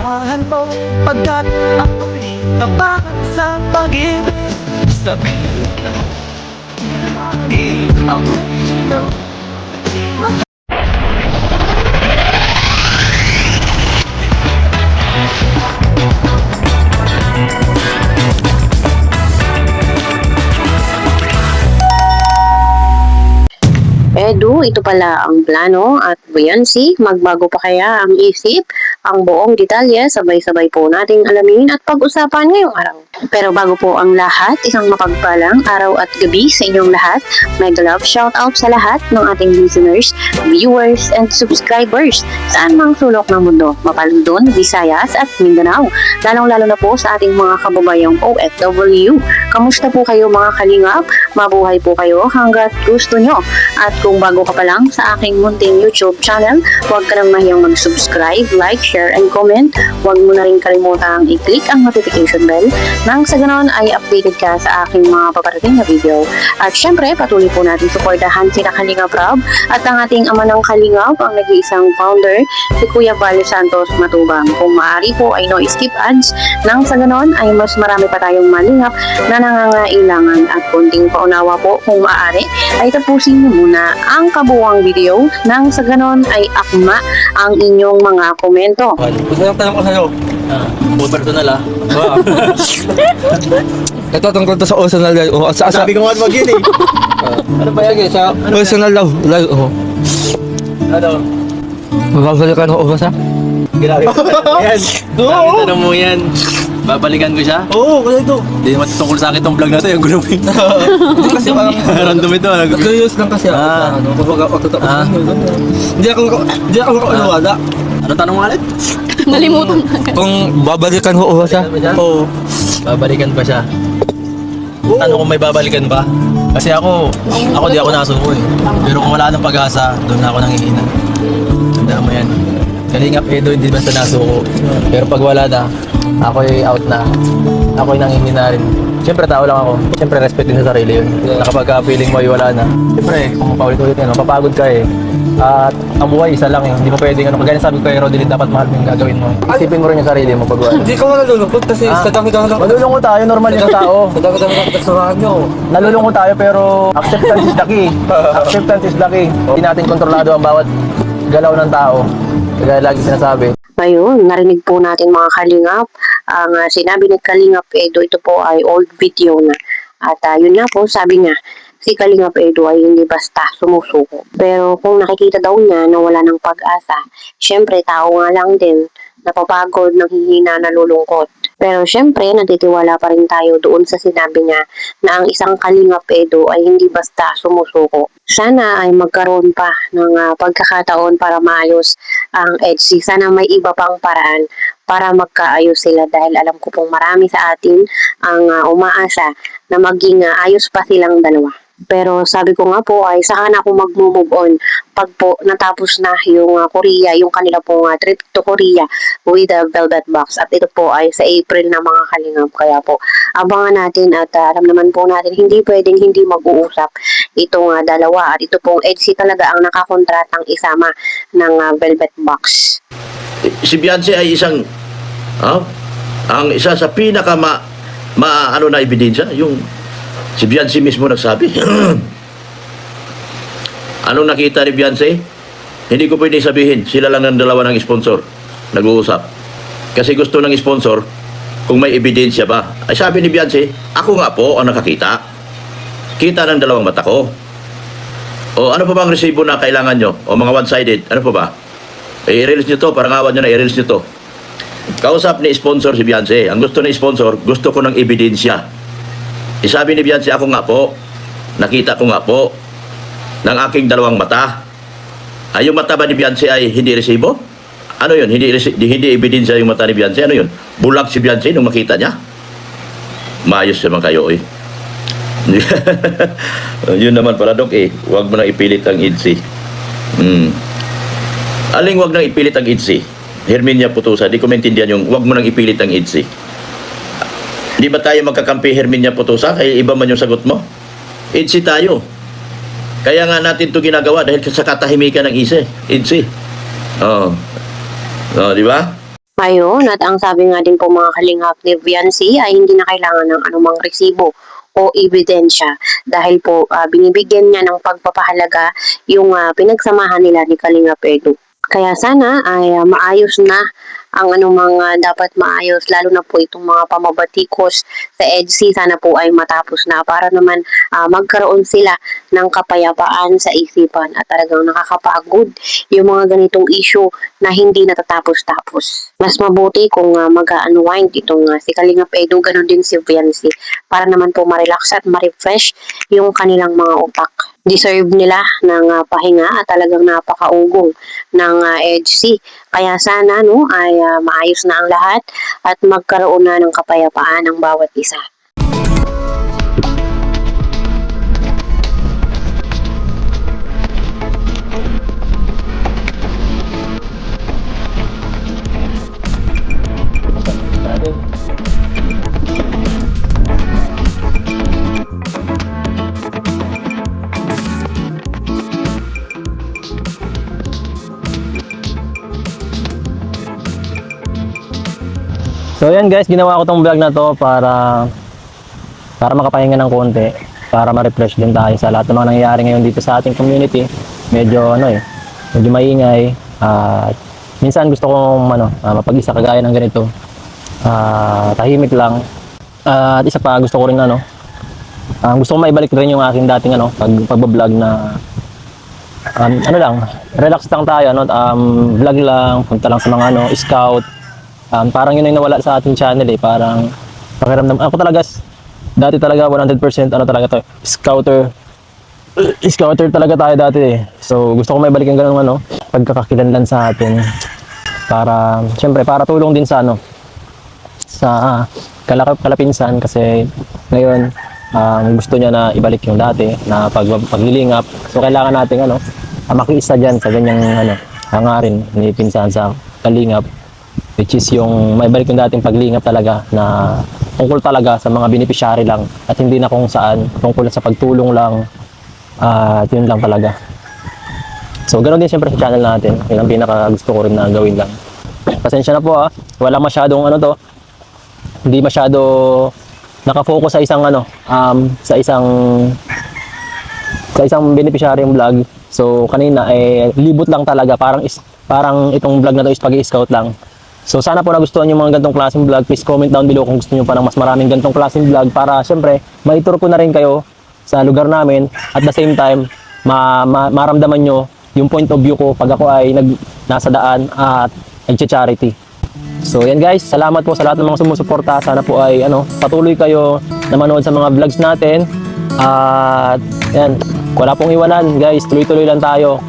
mahal mo pagkat ako'y kapakan sa pag-ibig. Sabihin mo, di ako ito. Edu, ito pala ang plano at buyansi, magbago pa kaya ang isip, ang buong detalye, sabay-sabay po nating alamin at pag-usapan ngayong araw. Pero bago po ang lahat, isang mapagpalang araw at gabi sa inyong lahat. Mega love shoutout sa lahat ng ating listeners, viewers, and subscribers saan mang sulok ng mundo, Mapaludon, Visayas at Mindanao. Lalong-lalo na po sa ating mga kababayang OFW. Kamusta po kayo mga kalingap? Mabuhay po kayo hanggat gusto nyo. At kung bago ka pa lang sa aking munting YouTube channel, huwag ka nang mahiyang mag-subscribe, like, share, and comment. Huwag mo na rin kalimutang i-click ang notification bell nang sa ganon ay updated ka sa aking mga paparating na video. At syempre, patuloy po natin suportahan sina Kalingap Rob at ang ating ama ng Kalingap, ang nag-iisang founder, si Kuya Valle Santos Matubang. Kung maaari po ay no skip ads, nang sa ganon ay mas marami pa tayong malingap na nangangailangan. At kunting paunawa po kung maaari ay tapusin niyo muna ang kabuwang video nang sa ganon ay akma ang inyong mga komento. Gusto lang tanong ko sa'yo. Personal ah. Ito tungkol to sa personal life. Oh, Sabi ko nga wag yun eh. Ano ba yan? Sa, personal life. Oh. ano? Babalikan ko sa? Grabe. Yan. Tanong mo yan. Babalikan ko siya? Oo, kasi ito. Hindi naman tungkol sa akin tong vlog na to. Yung group. Hindi kasi Random ito. curious lang kasi ako sa ano. Kapag ako tatapos. Hindi ako wala. Ano tanong mo ulit? Nalimutan. Kung babalikan ko sa? Oo. Babalikan ba siya? Tanong kung may babalikan ba? Kasi ako di ako nasuko eh. Pero kung wala nang pag-asa, doon na ako nangihina. Tandaan mo yan. Kalingap Edo, hindi basta nasuko. Pero pag wala na, ako'y out na. Ako'y nangihina rin. Siyempre tao lang ako. Siyempre respect din sa sarili yun. Na kapag feeling mo ay wala na. Siyempre, kung paulit-ulit yan, mapapagod ka eh. At ang buhay isa lang eh. Hindi mo pwedeng ano. Kagaya sabi ko kay Rodilin, dapat mahal mo yung gagawin mo. Isipin mo rin yung sarili mo pag wala. Hindi ko nalulungkot kasi sa dami-dami lang. Malulungkot tayo, normal yung tao. Sa dami-dami lang kasalahan nyo. Nalulungkot tayo pero acceptance is the key. Acceptance is the key. Hindi natin kontrolado ang bawat galaw ng tao. Kaya lagi sinasabi. Ngayon, narinig po natin mga kalingap, ang sinabi ni Kalingap Edo, ito po ay old video na. At yun na po, sabi niya, si Kalingap Edo ay hindi basta sumusuko. Pero kung nakikita daw niya na wala ng pag-asa, syempre tao nga lang din, napapagod, nanghihina, nalulungkot. Pero syempre, natitiwala pa rin tayo doon sa sinabi niya na ang isang Kalingap Edo ay hindi basta sumusuko. Sana ay magkaroon pa ng pagkakataon para maayos ang EDSI. Sana may iba pang paraan para magkaayos sila dahil alam ko pong marami sa atin ang umaasa na maging ayos pa silang dalawa. Pero sabi ko nga po ay saka na ako mag-move on pag po natapos na yung Korea, yung kanila pong trip to Korea with the Velvet Box. At ito po ay sa April na mga kalingap. Kaya po abangan natin at alam naman po natin hindi pwedeng hindi mag-uusap itong dalawa. At ito pong EDSI talaga ang nakakontratang isama ng Velvet Box. Si Beyonce ay isang ang isa sa pinaka ano na ebidensya, yung si Beyonce mismo nagsabi. Anong nakita ni Beyonce? Hindi ko pwede sabihin, sila lang ng dalawa ng sponsor nag-uusap. Kasi gusto ng sponsor kung may ebidensya ba. Ay sabi ni Beyonce, ako nga po ang nakakita. Kita ng dalawang mata ko. O ano pa bang resibo na kailangan nyo? O mga one-sided, ano pa ba? I-release nyo to, parang awan nyo na, i-release nyo to. Kausap ni sponsor si Beyonce. Ang gusto ni sponsor, gusto ko ng ebidensya. Sabi ni Beyonce, ako nga po, nakita ko nga po, ng aking dalawang mata. Ay, yung mata ba ni Beyonce ay hindi resibo? Ano yun? Hindi ebidensya yung mata ni Beyonce? Ano yun? Bulag si Beyonce nung makita niya? Maayos naman kayo eh. Yun naman pala, Dok eh. Huwag mo nang ipilit ang EDSI. Aling huwag nang ipilit ang EDSI? Herminia Putusa, di ko maintindihan yung huwag mo nang ipilit ang EDSI. Di ba tayo magkakampi Herminia Putusa? Kaya iba man yung sagot mo? EDSI tayo. Kaya nga natin ito ginagawa dahil sa katahimikan ng EDSI. Oh, di ba? Ayun, at ang sabi nga din po mga kalingap ni Viancy ay hindi na kailangan ng anumang resibo o ebidensya dahil po binibigyan niya ng pagpapahalaga yung pinagsamahan nila ni Kalingap Edu. Kaya sana ay maayos na ang anumang dapat maayos, lalo na po itong mga pamabatikos sa EDSI, sana po ay matapos na para naman magkaroon sila ng kapayapaan sa isipan at talagang nakakapagod yung mga ganitong issue na hindi natatapos-tapos. Mas mabuti kung mag-unwind itong si Kalingap Edu, ganun din si Viancy, para naman po ma-relax at ma-refresh yung kanilang mga utak. Deserve nila ng pahinga at talagang napakaugong ng EDSI. Kaya sana ay maayos na ang lahat at magkaroon na ng kapayapaan ang bawat isa. So yan guys, ginawa ko tong vlog na to para makapahinga ng konti, para ma-refresh din tayo sa lahat ng mga nangyayari ngayon dito sa ating community. Medyo medyo maingay at minsan gusto kong mapag-isa kagaya ng ganito. Tahimik lang. At isa pa gusto ko rin gusto ko maibalik rin yung aking dating pagba-vlog na lang, relax lang tayo, vlog lang, punta lang sa mga scout. Parang yun yung nawala sa ating channel parang pakiramdam ako talaga dati talaga 100% talaga to, scouter talaga tayo dati so gusto ko may balik yung ganung pagkakakilanlan sa atin para syempre para tulong din sa sa kalapinsan kasi ngayon gusto niya na ibalik yung dati na paglilingap, so kailangan natin makiisa dyan sa ganyang hangarin ni pinsan sa kalingap, which is yung may balik yung dating paglingap talaga na tungkol talaga sa mga beneficiary lang at hindi na kung saan tungkol sa pagtulong lang at yun lang talaga. So ganoon din siyempre sa channel natin, yun ang pinaka gusto ko rin na gawin lang. Pasensya na po wala masyadong hindi masyado nakafocus sa isang sa isang beneficiary yung vlog. So kanina libot lang talaga, parang itong vlog na to is pag-i-scout lang. So sana po nagustuhan yung mga gantong klaseng vlog. Please comment down below kung gusto niyo pa ng mas maraming gantong klaseng vlog para syempre maitur ko na rin kayo sa lugar namin at the same time maramdaman nyo yung point of view ko pag ako ay nasa daan at nag-charity. So yan guys, salamat po sa lahat ng mga sumusuporta. Sana po ay patuloy kayo na manood sa mga vlogs natin. At yan, wala pong iwanan guys, tuloy-tuloy lang tayo.